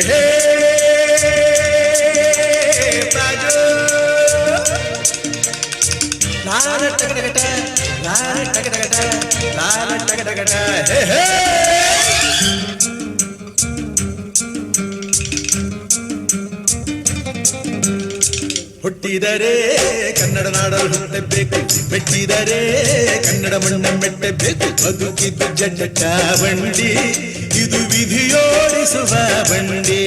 ಹೇ ಬಾಜು ಲಾಲ ಟಗಟಗಟ ಲಾಲ ಟಗಟಗಟ ಲಾಲ ಟಗಟಗಟ ಹೇ ಹೇ ಹುಟ್ಟಿದರೆ ಕನ್ನಡ ನಾಡಲು ಹುಟ್ಟಬೇಕು, ಮೆಟ್ಟಿದರೆ ಕನ್ನಡ ಮಣ್ಣ ಮೆಟ್ಟಬೇಕು. ಬದುಕಿದ್ದು ಜಂಜಟ ಬಂಡಿ, ಇದು ವಿಧಿಯೋಡಿಸುವ ಬಂಡಿ.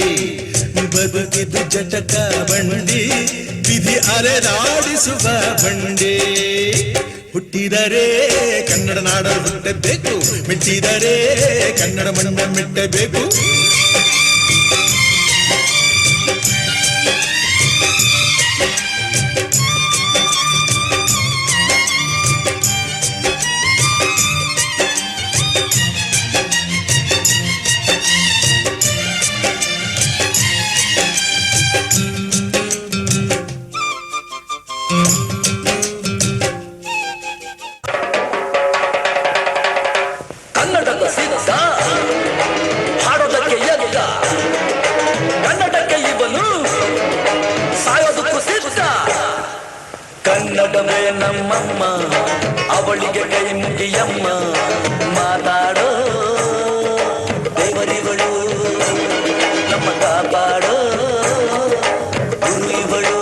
ಬದುಕಿದ್ದು ಜಟಕ ಬಂಡಿ, ವಿಧಿ ಅಲೆದಾಡಿಸುವ ಬಂಡಿ. ಹುಟ್ಟಿದರೆ ಕನ್ನಡ ನಾಡಲು ಹುಟ್ಟಬೇಕು, ಮೆಟ್ಟಿದರೆ ಕನ್ನಡ ಮಣ್ಣ ಮೆಟ್ಟಬೇಕು. ಕನ್ನಡದ ಸಿದ್ಧ ಹಾಡೋದಕ್ಕೆ ಎದ್ದ, ಕನ್ನಡಕ್ಕೆ ಇವನು ಸಾಯೋದಕ್ಕೂ ಸಿದ್ಧ. ಕನ್ನಡವೇ ನಮ್ಮಮ್ಮ, ಅವಳಿಗೆ ಕೈ ಮುಗಿಯಮ್ಮ. ಮಾತಾಡೋ ದೇವರಿಗಳು, ನಮ್ಮ ಕಾಪಾಡೋ ಗುರು ಇವಳು.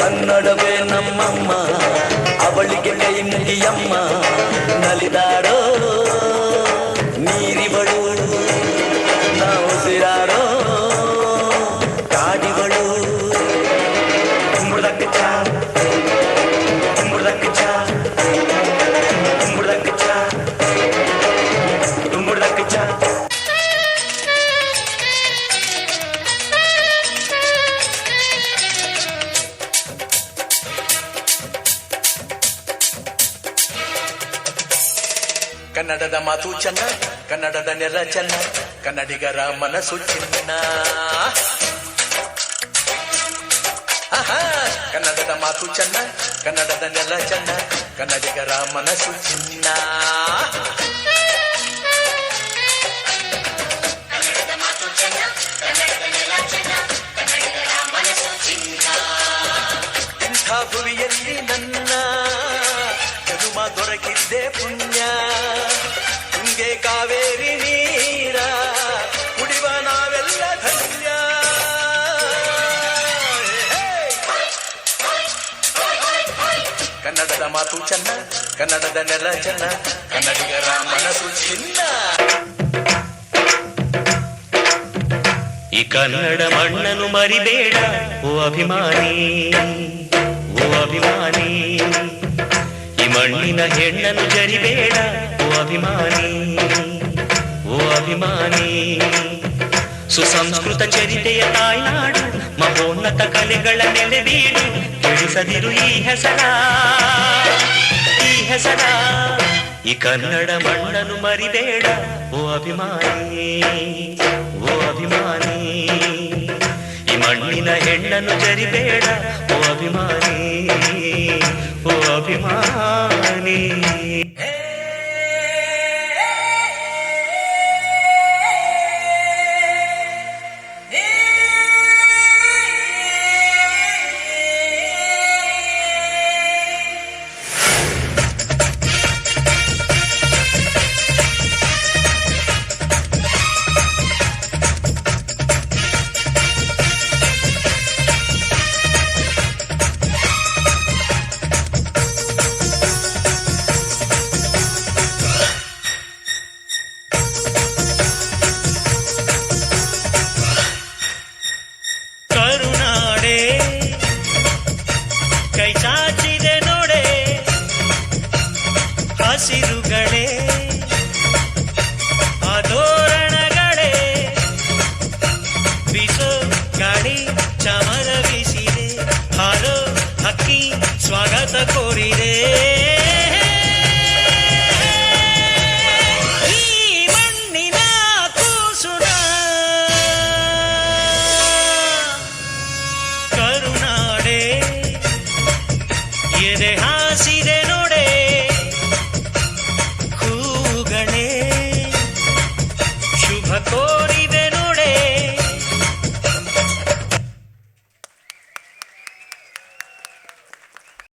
ಕನ್ನಡವೇ ನಮ್ಮಮ್ಮ, ಅವಳಿಗೆ ಕೈ ಮುಗಿಯಮ್ಮ. ನಲಿದಾಡೋ ನೀರಿವಳು, ನಾವು ಸಿರಾಡೋ ಕಾಡಿವಳು. ಕುಂಬಳಕ್ಕೆ ಚಾ, ಕುಂಬಳಕ್ಕೆ ಚಾ, ಕುಂಬಳಕ್ಕೆ ಚಾ, ಕುಂಬಳಕ್ಕೆ ಚಾ. ಕನ್ನಡದ ಮಾತು ಚೆನ್ನ, ಕನ್ನಡದ ನೆಲ ಚೆನ್ನ, ಕನ್ನಡಿಗರ ಮನಸ್ಸು ಚಿನ್ನ. ಕನ್ನಡದ ಮಾತು ಚೆನ್ನ, ಕನ್ನಡದ ನೆಲ ಚೆನ್ನ, ಕನ್ನಡಿಗರ ಮನಸ್ಸು ಚಿನ್ನ. ಇಂಥ ಭುವಿಯಲ್ಲಿ ನನ್ನ ಜನುಮ ದೊರಕಿದ್ದೆ ಪುಣ್ಯ. ತುಂಗೆ ಕಾವೇರಿ ನೀರ ಕುಡಿವ ನಾವೆಲ್ಲ ಧನ್ಯ. ಕನ್ನಡದ ಮಾತು ಚೆನ್ನ, ಕನ್ನಡದ ನೆಲ ಚೆನ್ನ, ಕನ್ನಡಿಗರ ಮನಸ್ಸು ಚಿನ್ನ. ಈ ಕನ್ನಡ ಮಣ್ಣನ್ನು ಮರಿಬೇಡ ಓ ಅಭಿಮಾನಿ, ಓ ಅಭಿಮಾನಿ. ಈ ಮಣ್ಣಿನ ಹೆಣ್ಣನ್ನು ಜರಿಬೇಡ ಓ ಅಭಿಮಾನಿ, ಓ ಅಭಿಮಾನಿ. ಸುಸಂಸ್ಕೃತ ಚರಿತೆಯ ತಾಯ್ನಾಡು, ಮಹೋನ್ನತ ಕಲೆಗಳ ನೆಲೆಬೀಡು. ತಿಳಿಸದಿರು ಈ ಹೆಸರ, ಈ ಹೆಸರ. ಈ ಕನ್ನಡ ಮಣ್ಣನ್ನು ಮರಿಬೇಡ ಓ ಅಭಿಮಾನಿ, ಓ ಅಭಿಮಾನಿ. ಈ ಮಣ್ಣಿನ ಹೆಣ್ಣನ್ನು ಜರಿಬೇಡ ಓ ಅಭಿಮಾನಿ, ಓ ಅಭಿಮಾನಿ. ಹಸಿರುಗಳೇ ಆದೋರಣಗಳೇ ಬಿಸೋ ಗಾಳಿ ಚಮರ ಬೀಸಿದೆ ಹಾರೋ ಹಕ್ಕಿ ಸ್ವಾಗತ ಕೋರಿದೆ ಈ ಮಣ್ಣಿನ ಕೂಸುನ ಕರುನಾಡೆ ಎದೆ ಹಾಸಿದೆ ನೋಡೆ ಶುಭ ಕೋರಿ